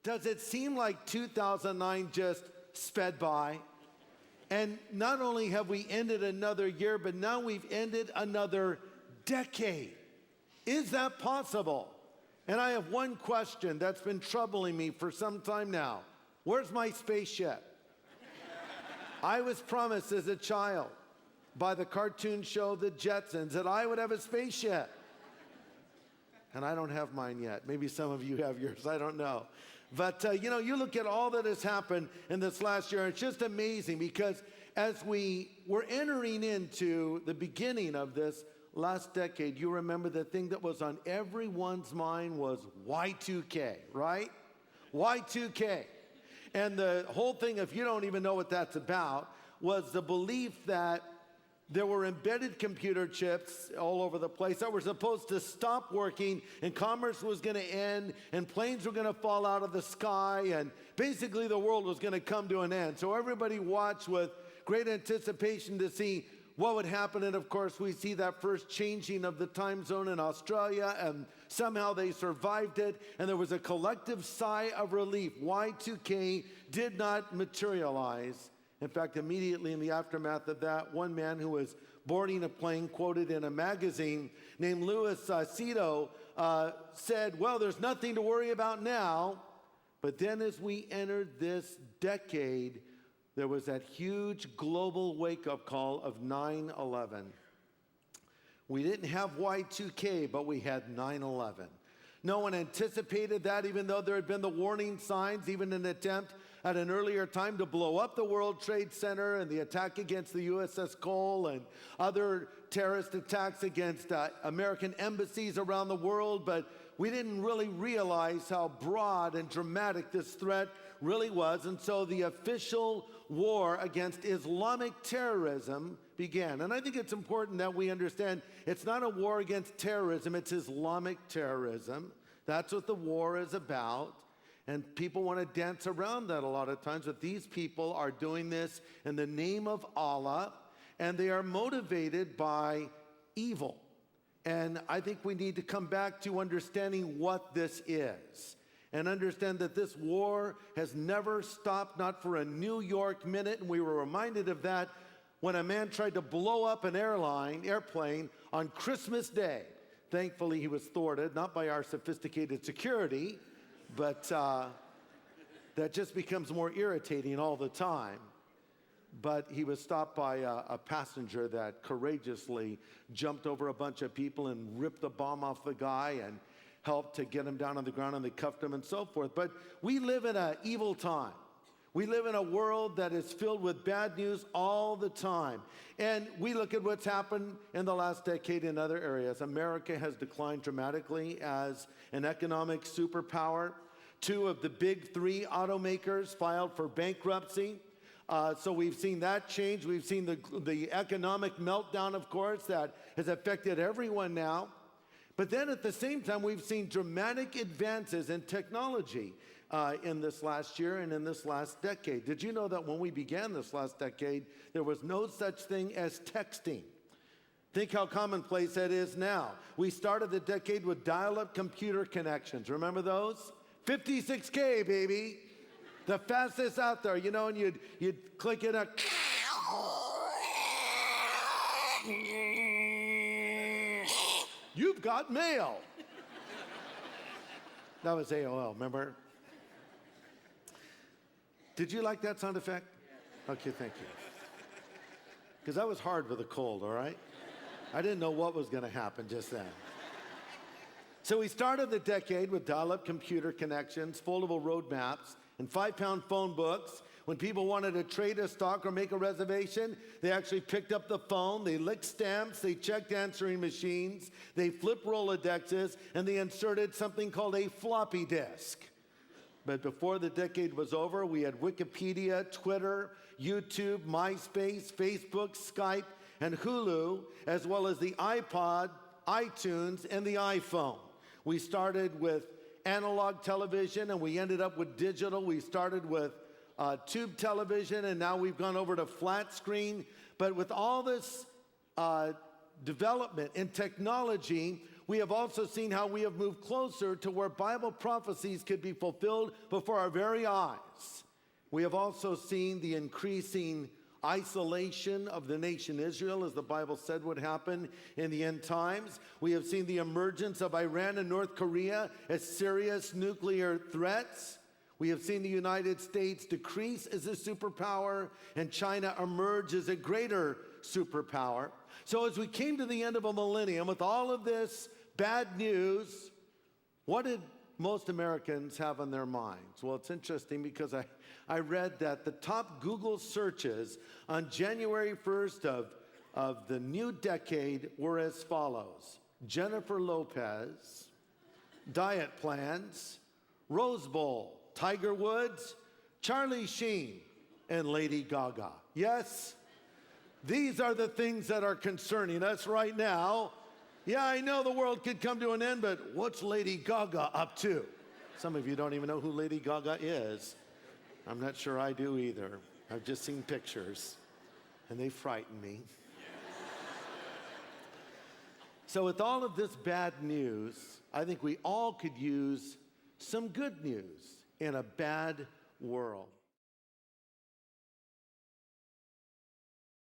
Does it seem like 2009 just sped by? And not only have we ended another year, but now we've ended another decade. Is that possible? And I have one question that's been troubling me for some time now. Where's my spaceship? I was promised as a child by the cartoon show The Jetsons that I would have a spaceship. And I don't have mine yet. Maybe some of you have yours, I don't know. But, you look at all that has happened in this last year, and it's just amazing because as we were entering into the beginning of this last decade, you remember the thing that was on everyone's mind was Y2K, right? Y2K. And the whole thing, if you don't even know what that's about, was the belief that there were embedded computer chips all over the place that were supposed to stop working, and commerce was going to end, and planes were going to fall out of the sky, and basically the world was going to come to an end. So everybody watched with great anticipation to see what would happen. And of course, we see that first changing of the time zone in Australia, and somehow they survived it, and there was a collective sigh of relief. Y2K did not materialize. In fact, immediately in the aftermath of that, one man who was boarding a plane, quoted in a magazine, named Louis Cito, said, well, there's nothing to worry about now. But then as we entered this decade, there was that huge global wake-up call of 9/11. We didn't have Y2K, but we had 9/11. No one anticipated that, even though there had been the warning signs, even an attempt at an earlier time to blow up the World Trade Center and the attack against the USS Cole and other terrorist attacks against American embassies around the world. But we didn't really realize how broad and dramatic this threat really was. And so the official war against Islamic terrorism began. And I think it's important that we understand it's not a war against terrorism, it's Islamic terrorism. That's what the war is about. And people want to dance around that a lot of times, but these people are doing this in the name of Allah, and they are motivated by evil. And I think we need to come back to understanding what this is, and understand that this war has never stopped, not for a New York minute. And we were reminded of that when a man tried to blow up an airplane on Christmas Day. Thankfully, he was thwarted, not by our sophisticated security, but that just becomes more irritating all the time. But he was stopped by a passenger that courageously jumped over a bunch of people and ripped the bomb off the guy and helped to get him down on the ground, and they cuffed him and so forth. But we live in an evil time. We live in a world that is filled with bad news all the time. And we look at what's happened in the last decade in other areas. America has declined dramatically as an economic superpower. 2 of the big 3 automakers filed for bankruptcy. So we've seen that change. We've seen the economic meltdown, of course, that has affected everyone now. But then at the same time, we've seen dramatic advances in technology in this last year and in this last decade. Did you know that when we began this last decade, there was no such thing as texting? Think how commonplace that is now. We started the decade with dial-up computer connections. Remember those? 56K, baby. The fastest out there, and you'd click it up. You've got mail. That was AOL, remember? Did you like that sound effect? Okay, thank you. Because that was hard with a cold, all right? I didn't know what was going to happen just then. So we started the decade with dial-up computer connections, foldable road maps, and 5-pound phone books. When people wanted to trade a stock or make a reservation, they actually picked up the phone, they licked stamps, they checked answering machines, they flipped Rolodexes, and they inserted something called a floppy disk. But before the decade was over, we had Wikipedia, Twitter, YouTube, MySpace, Facebook, Skype, and Hulu, as well as the iPod, iTunes, and the iPhone. We started with analog television, and we ended up with digital. We started with tube television, and now we've gone over to flat screen. But with all this development in technology, we have also seen how we have moved closer to where Bible prophecies could be fulfilled before our very eyes. We have also seen the increasing isolation of the nation Israel, as the Bible said would happen in the end times. We have seen the emergence of Iran and North Korea as serious nuclear threats. We have seen the United States decrease as a superpower and China emerge as a greater superpower. So as we came to the end of a millennium with all of this bad news, what did most Americans have on their minds? Well, it's interesting because I read that the top Google searches on January 1st of the new decade were as follows: Jennifer Lopez, diet plans, Rose Bowl, Tiger Woods, Charlie Sheen, and Lady Gaga. Yes, these are the things that are concerning us right now. Yeah, I know the world could come to an end, but what's Lady Gaga up to? Some of you don't even know who Lady Gaga is. I'm not sure I do either. I've just seen pictures, and they frighten me. So with all of this bad news, I think we all could use some good news in a bad world.